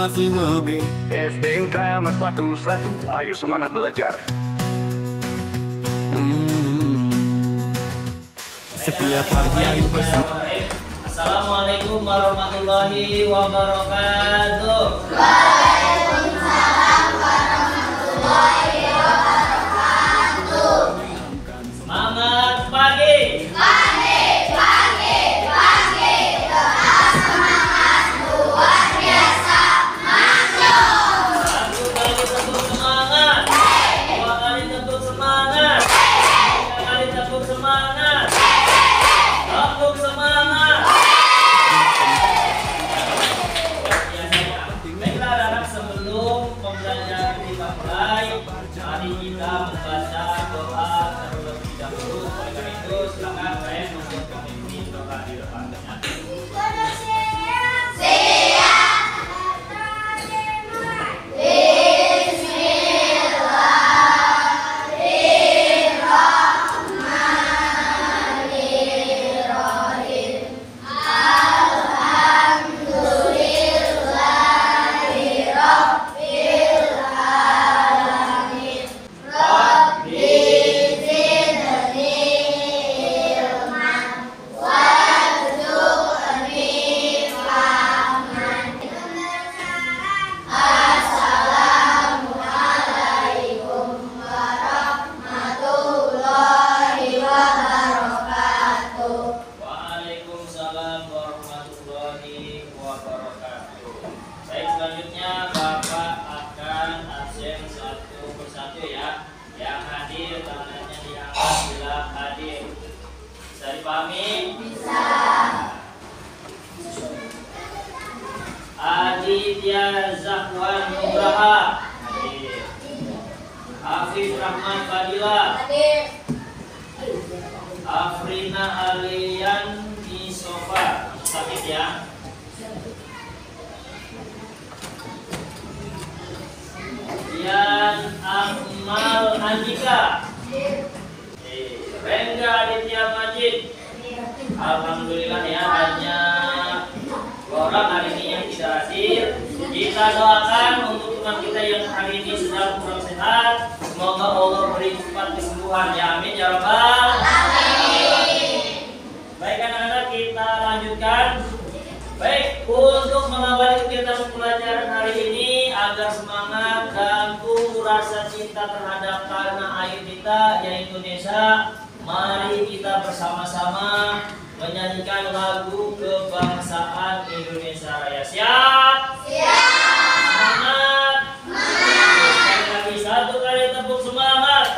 generasi lebih. SDNK Amat 41, ayo semangat belajar. Setiap pagi ayo bersama. Assalamualaikum warahmatullahi wabarakatuh. Waalaikumsalam warahmatullahi wabarakatuh. Semangat pagi. Pagi, pagi, pagi. Doa semangat luar biasa. Masuk. Satu kali tepuk semangat. Dua kali tepuk semangat. Tiga kali tepuk semangat. Tepuk semangat. Baiklah anak-anak, sebelum pembelajaran kita mulai, mari kita membaca doa terlebih dahulu. Oleh karena itu, silakan saya untuk memimpin doa di depannya. Waalaikumsalam warahmatullahi wabarakatuh. Baik, selanjutnya Bapak akan absen satu persatu ya. Yang hadir tangannya diangkat bila hadir. Bisa dipahami? Bisa. Aditya Zakwan Nugraha hadir. Hafiz Rahman Fadila hadir. Afrina Alian di sofa sakit ya. Dian Akmal Andika. Rengga Aditya Majid. Alhamdulillah ya, hanya 2 orang hari ini yang tidak hadir. Kita doakan untuk teman kita yang hari ini sedang kurang sehat, semoga Allah beri cepat kesembuhan ya, amin ya rabbal alamin. Baik anak-anak, kita lanjutkan. Baik, untuk mengawali kegiatan pelajaran hari ini agar semangat dan tumbuh rasa cinta terhadap tanah air kita yaitu Indonesia, mari kita bersama-sama menyanyikan lagu kebangsaan Indonesia Raya. Siap? Siap. Semangat. Sekali lagi, 1 kali tepuk semangat.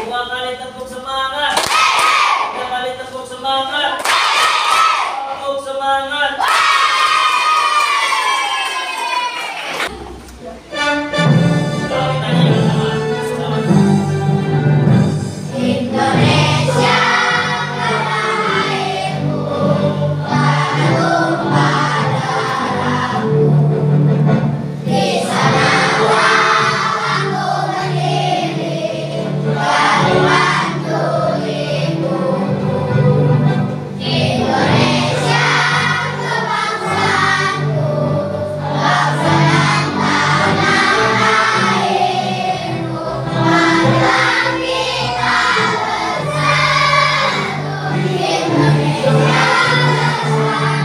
2 kali tepuk semangat. 3 kali tepuk semangat. Tepuk semangat. Indonesia tanah airku, tumpah darahku. Di sanalah aku berdiri, membantu ibuku. Indonesia kebangsaanku, bangsa dan tanah airku. Marilah kita bersatu, Indonesia bersatu.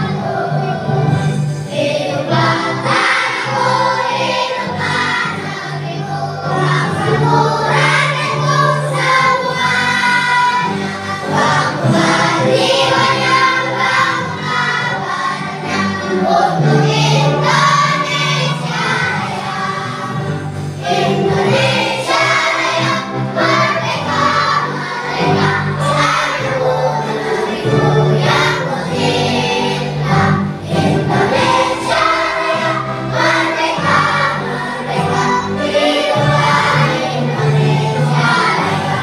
Hiduplah tanahku, hiduplah negeriku, bangsaku, rakyatku semuanya. Bangunlah jiwanya, bangunlah badannya untuk Indonesia Raya. Indonesia Raya, merdeka, merdeka, tanahku negeriku yang kucinta. Indonesia Raya, merdeka, merdeka, hiduplah Indonesia Raya.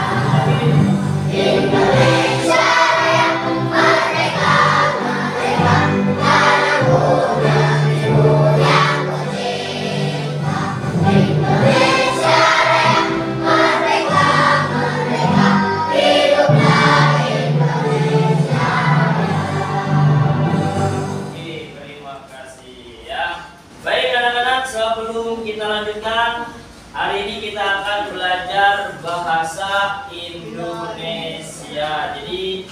Indonesia Raya, merdeka, merdeka, tanahku negeriku. sebelum kita lanjutkan, hari ini kita akan belajar bahasa Indonesia. Jadi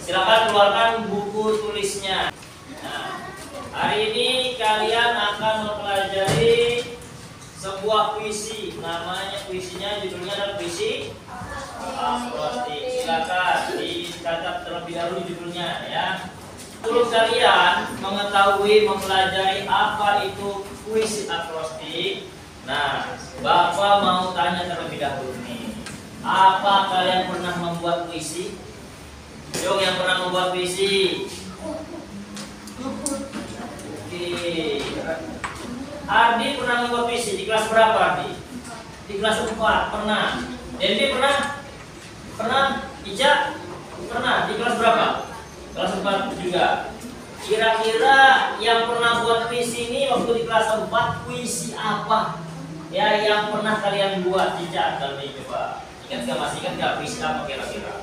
silakan keluarkan buku tulisnya. Nah, hari ini kalian akan mempelajari sebuah puisi. Namanya puisinya, judulnya adalah puisi akrostik. Silakan dicatat terlebih dahulu judulnya ya. Untuk kalian mengetahui, mempelajari apa itu puisi akrostik, nah, Bapak mau tanya terlebih dahulu nih. Apa kalian pernah membuat puisi? Yuk, yang pernah membuat puisi. Oke. Ardi pernah membuat puisi di kelas berapa, Ardi? Di kelas 4 pernah. Dendi pernah? Pernah? Ica? Pernah. Di kelas berapa? Kelas 4 juga. Kira-kira yang pernah buat puisi ini waktu di kelas 4 puisi apa? Ya, yang pernah kalian buat? Ica, kali coba. Ingat nggak, masih ingat nggak puisi apa kira-kira?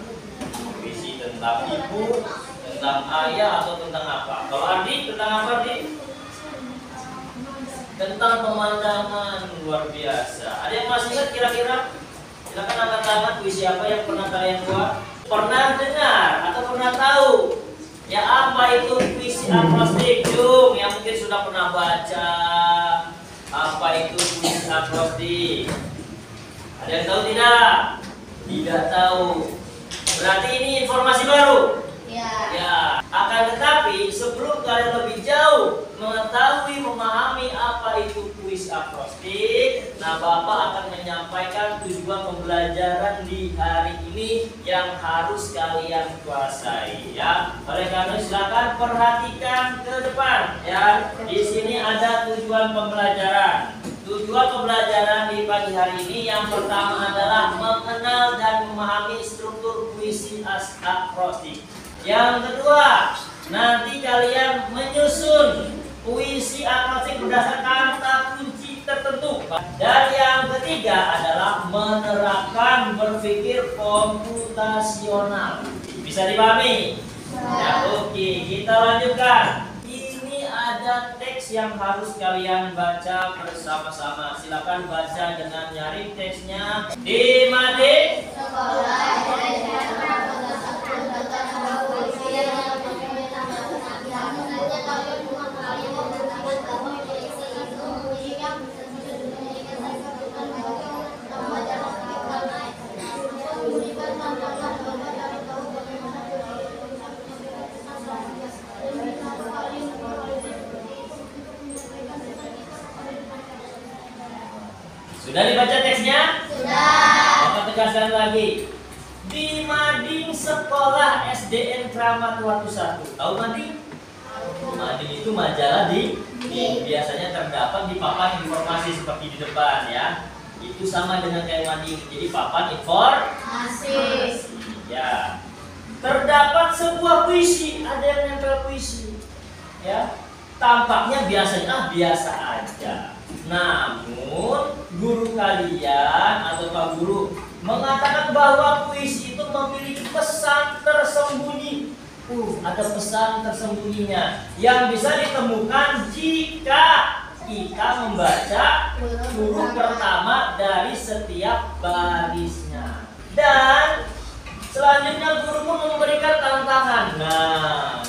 Puisi tentang ibu, tentang ayah, atau tentang apa? Kalau Ardi, tentang apa, Ardi? Tentang pemandangan luar biasa. Ada yang masih ingat kira-kira? Silakan angkat tangan, puisi apa yang pernah kalian buat? Pernah dengar atau pernah tahu? Ya, apa itu puisi akrostik? Jum, yang mungkin sudah pernah baca. Apa itu puisi akrostik? Ada yang tahu tidak? Tidak tahu. Berarti ini informasi baru. Ya, akan tetapi sebelum kalian lebih jauh mengetahui, memahami apa itu puisi akrostik, nah Bapak akan menyampaikan tujuan pembelajaran di hari ini yang harus kalian kuasai ya. Oleh karena silakan perhatikan ke depan ya. Di sini ada tujuan pembelajaran. Tujuan pembelajaran di pagi hari ini yang pertama adalah mengenal dan memahami struktur puisi akrostik. Yang kedua, nanti kalian menyusun puisi akrostik berdasarkan kata kunci tertentu. Dan yang ketiga adalah menerapkan berpikir komputasional. Bisa dipahami? Ya, oke, kita lanjutkan. Ini ada teks yang harus kalian baca bersama-sama. Silakan baca dengan nyaring teksnya. Di Made sudah dibaca teksnya? Sudah. Bapak tegaskan lagi. Di Mading Sekolah SDN Kramat Watu 1. Tahu Mading? Mading itu majalah di biasanya terdapat di papan informasi seperti di depan ya. Itu sama dengan kayak Mading. Jadi papan informasi. Ya. Terdapat sebuah puisi, ada yang nempel puisi. Ya. Tampaknya biasanya biasa aja. Namun guru kalian atau Pak Guru mengatakan bahwa puisi itu memiliki pesan tersembunyi. Ada pesan tersembunyinya yang bisa ditemukan jika kita membaca huruf pertama dari setiap barisnya. Dan selanjutnya guru pun memberikan tantangan. Nah,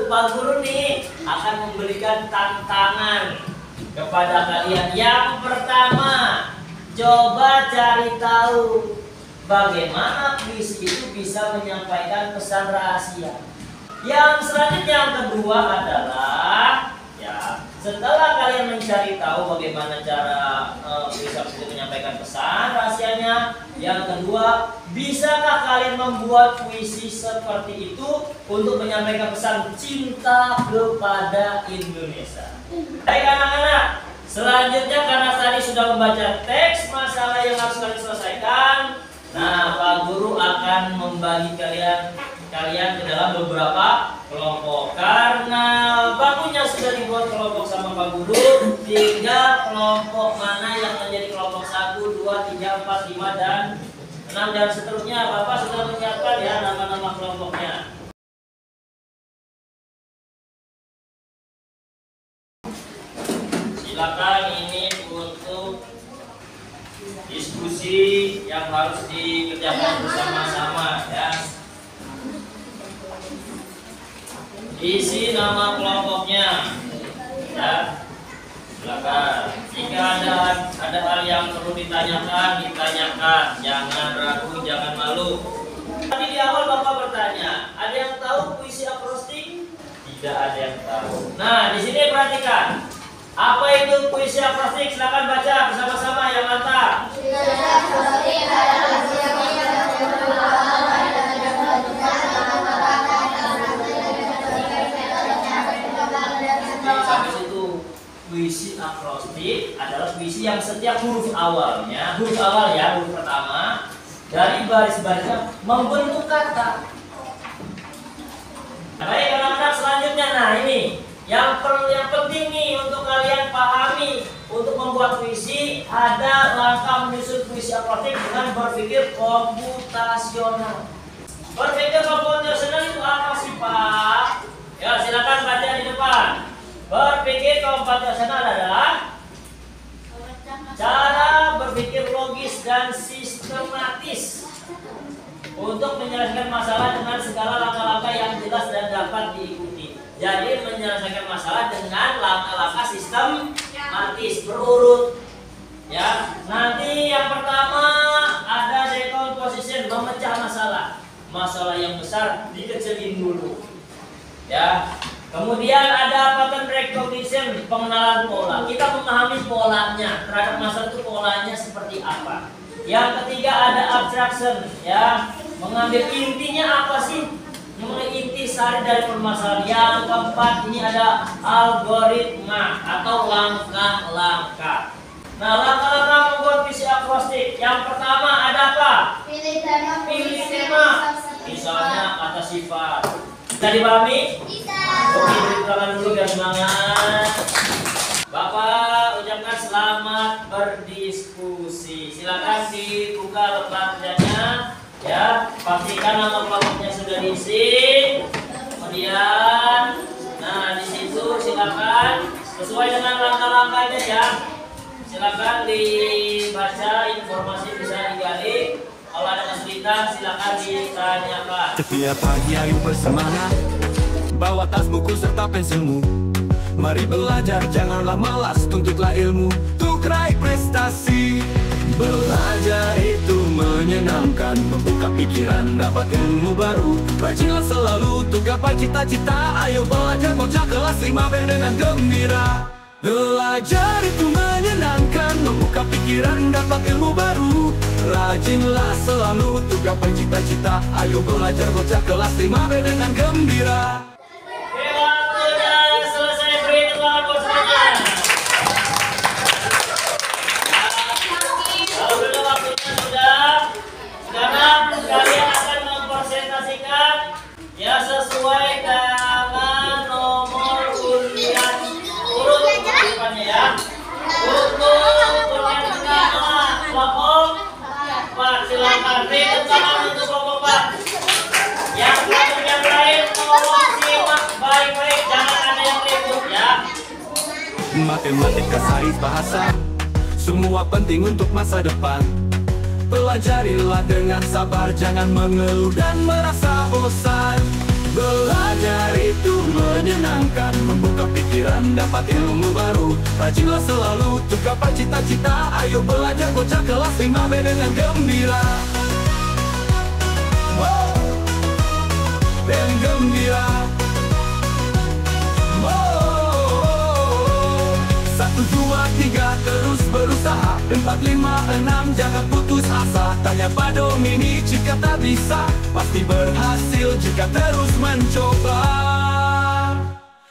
Pak Guru nih akan memberikan tantangan kepada kalian. Yang pertama, coba cari tahu bagaimana puisi itu bisa menyampaikan pesan rahasia. Yang selanjutnya, yang kedua adalah ya, setelah kalian mencari tahu bagaimana cara puisi itu menyampaikan pesan rahasianya, yang kedua, bisakah kalian membuat puisi seperti itu untuk menyampaikan pesan cinta kepada Indonesia? Baik anak-anak, selanjutnya karena tadi sudah membaca teks masalah yang harus kalian selesaikan, nah Pak Guru akan membagi kalian ke dalam beberapa kelompok. Karena bakunya sudah dibuat kelompok sama Pak Guru, tinggal kelompok mana yang menjadi kelompok 1, 2, 3, 4, 5, dan 6 dan seterusnya. Bapak sudah menyiapkan ya nama-nama kelompoknya. silakan ini untuk diskusi yang harus dikerjakan bersama-sama ya. Isi nama kelompoknya ya. Silakan. Jika ada hal yang perlu ditanyakan, jangan ragu, jangan malu. Tadi di awal Bapak bertanya, ada yang tahu puisi akrostik? Tidak ada yang tahu. Nah, di sini perhatikan. Apa itu puisi akrostik? Silakan baca bersama-sama yang mantap. Sampai situ. Puisi akrostik adalah puisi yang setiap huruf awalnya, huruf awal ya, huruf pertama dari baris-barisnya membentuk kata. Baik anak-anak, selanjutnya, nah ini yang penting nih untuk kalian pahami. Untuk membuat puisi ada langkah menyusun puisi akrostik dengan berpikir komputasional. Berpikir komputasional itu apa sih Pak? Ya silakan baca di depan. Berpikir komputasional adalah cara berpikir logis dan sistematis untuk menyelesaikan masalah dengan segala langkah-langkah yang jelas dan dapat diikuti. Jadi menyelesaikan masalah dengan langkah-langkah sistematis berurut. Ya, nanti yang pertama ada decomposition, memecah masalah. Masalah yang besar dikecilin dulu. Ya. Kemudian ada pattern recognition, pengenalan pola. Kita memahami polanya terhadap masalah itu, polanya seperti apa. Yang ketiga ada abstraction, ya, mengambil intinya apa sih, mengenai inti sari dari permasalahan. Yang keempat ini ada algoritma atau langkah-langkah. Nah, langkah-langkah membuat puisi akrostik. Yang pertama ada apa? Pilih tema. Misalnya kata sifat. Bisa dipahami? Oke, beri tangan dulu biar semangat. Bapak ucapkan selamat berdiskusi. Silakan dibuka lembar kerjanya. Ya, pastikan nama kelompoknya sudah diisi. Kemudian, nah di situ silakan sesuai dengan langkah-langkahnya ya. Silakan dibaca, informasi bisa digali. Kalau ada kesulitan silakan ditanyakan. Setiap pagi ayo bersemangat, bawa tas buku serta pensilmu. Mari belajar, janganlah malas, tuntutlah ilmu untuk raih prestasi. Belajar itu menyenangkan, membuka pikiran, dapat ilmu baru. Rajinlah selalu untuk gapai cita-cita. Ayo belajar bocah kelas 5B dengan gembira. Belajar itu menyenangkan, membuka pikiran, dapat ilmu baru. Rajinlah selalu untuk gapai cita-cita. Ayo belajar bocah kelas 5B dengan gembira. Waktunya selesai, beri tepuk tangan buat semuanya. Kalau sudah waktunya sudah, sekarang kalian akan mempresentasikan ya sesuai dengan nomor undian urut depannya ya. Untuk undian pertama kelompok 4, silakan beri tepuk tangan untuk kelompok 4. Yang kelompok yang lain tolong simak baik-baik, jangan ada yang ribut ya. Matematika, sains, bahasa, semua penting untuk masa depan. Pelajarilah dengan sabar, jangan mengeluh dan merasa bosan. Belajar itu menyenangkan, membuka pikiran, dapat ilmu baru. Rajinlah selalu untuk gapai cita-cita. Ayo belajar bocah kelas 5B dengan gembira. Wow. Dan gembira. Wow. 1, 2, 3 terus berusaha. 4, 5, 6 jangan putus asa. Tanya Pak Domini jika tak bisa, pasti berhasil jika terus mencoba.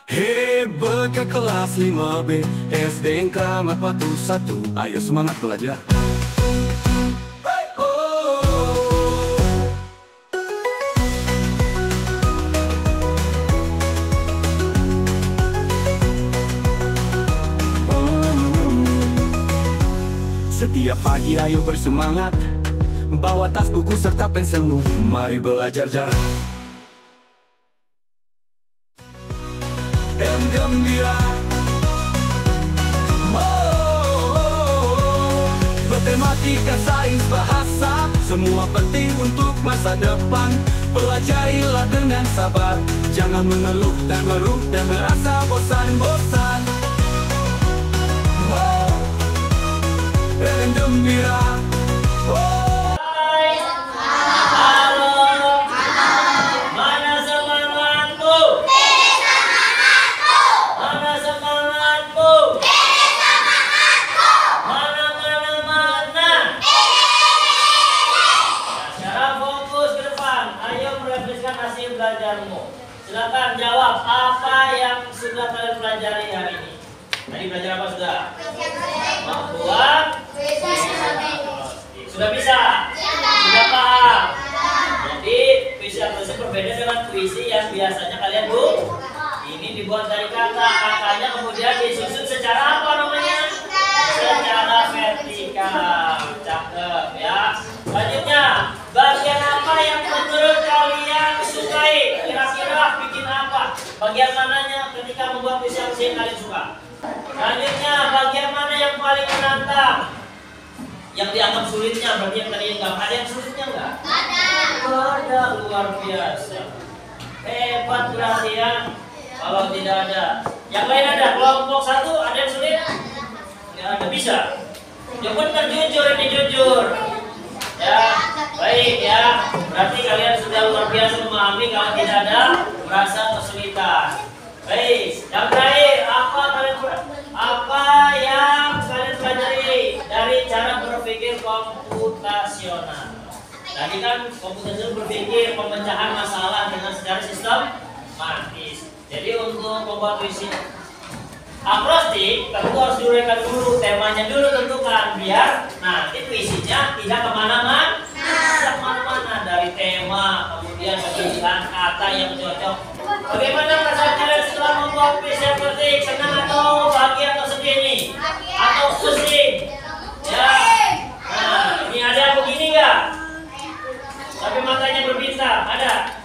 Hei bocah kelas 5B SD Kramat Batu 1, ayo semangat belajar. Setiap pagi ayo bersemangat, bawa tas buku serta pensilmu. Mari belajar jarak dan gembira. matematika, sains, bahasa, semua penting untuk masa depan. Pelajarilah dengan sabar, jangan mengeluh dan meruh dan merasa bosan-bosan. Oh, dengan gembira. Oh. Hai. Halo. Mana semangatmu? Mana semangatmu? Mana? Secara fokus ke depan. Ayo merefleksikan hasil belajarmu. Silakan jawab apa yang sudah kalian pelajari hari ini. Tadi belajar apa sudah? Membuat. Sudah bisa? Sudah paham? Jadi puisi akrostiks berbeda dengan puisi yang biasanya kalian ini dibuat dari kata, katanya kemudian disusun secara apa namanya? Secara vertikal. Cakep ya. Selanjutnya, bagian apa yang menurut kalian sukai? Kira-kira bikin apa? Bagian mananya ketika membuat puisi akrostiks kalian suka? Selanjutnya, bagian mana yang paling menantang? Yang dianggap sulitnya, berarti yang tadi enggak ada yang sulitnya enggak? Ada, luar biasa. Hebat berarti ya. Kalau tidak ada, yang lain ada. Kelompok satu ada yang sulit? Nggak ada, bisa. Yang benar jujur, ini jujur. Ya, baik ya. Berarti kalian sudah luar biasa memahami kalau tidak ada merasa kesulitan. Baik, yang terakhir apa yang kalian pelajari dari cara berpikir komputasional? Tadi kan komputasional berpikir pemecahan masalah dengan secara sistematis. Jadi untuk membuat puisi akrostiks tentu harus diuraikan dulu, temanya dulu tentukan biar nanti puisinya tidak kemana-mana. Dari tema kemudian pemilihan kata yang cocok. Bagaimana perasaan kalian setelah membuat puisi akrostiks? Senang atau bahagia atau sedih nih? Atau pusing? Ya. Nah, ini ada yang begini nggak? Tapi matanya berbintang, ada?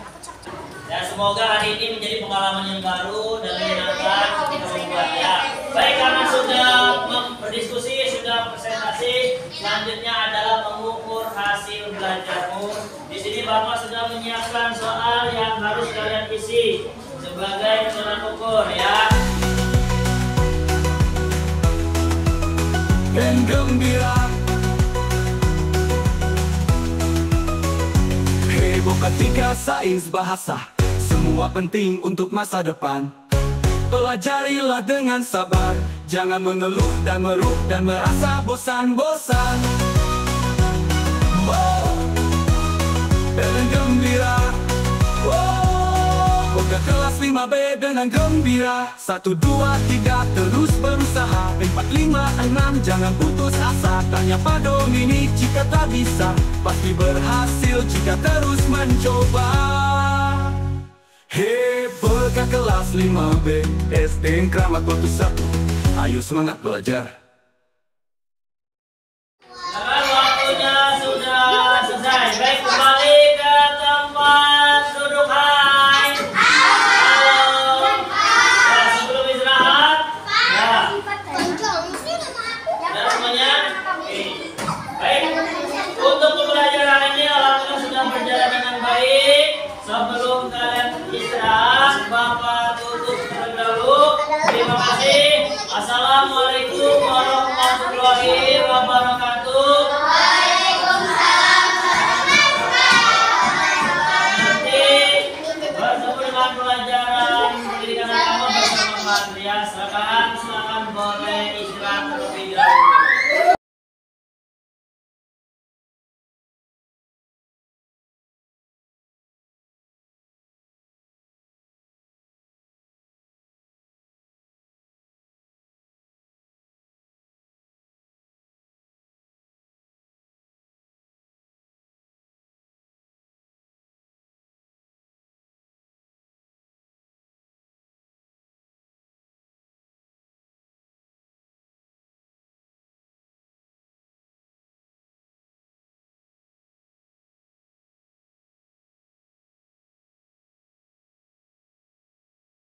Ya, semoga hari ini menjadi pengalaman yang baru dan menyenangkan kita membuat ya. Baik, karena sudah berdiskusi, sudah presentasi, selanjutnya adalah mengukur hasil belajarmu. Di sini Bapak sudah menyiapkan soal yang harus kalian isi sebagai tolak ukur ya. Dan gembira, heboh ketika sains, bahasa, semua penting untuk masa depan. Pelajarilah dengan sabar, jangan mengeluh dan meruh dan merasa bosan-bosan. Oh, dengan gembira. Oh, ke kelas 5B dengan gembira. 1, 2, 3 terus berusaha. 4, 5, 6 jangan putus asa. Tanya Pak Domini jika tak bisa, pasti berhasil jika terus mencoba. Hebat kelas 5B SD Kramat Batu 1. Ayo semangat belajar. Nah, waktunya sudah selesai. Baik, kembali ke tempat duduk. Hai. Halo. Ya, sebelum istirahat. Ya. Ya semuanya. Oke. Baik. Untuk pembelajaran ini alhamdulillah sudah berjalan dengan baik. Sebelum kalian istirahat, Bapak tutup terlebih dahulu. Terima kasih. Assalamualaikum warahmatullahi wabarakatuh. Nanti bertemu dengan pelajaran pendidikan agama bersama Pak Andreas. Silakan boleh istirahat terlebih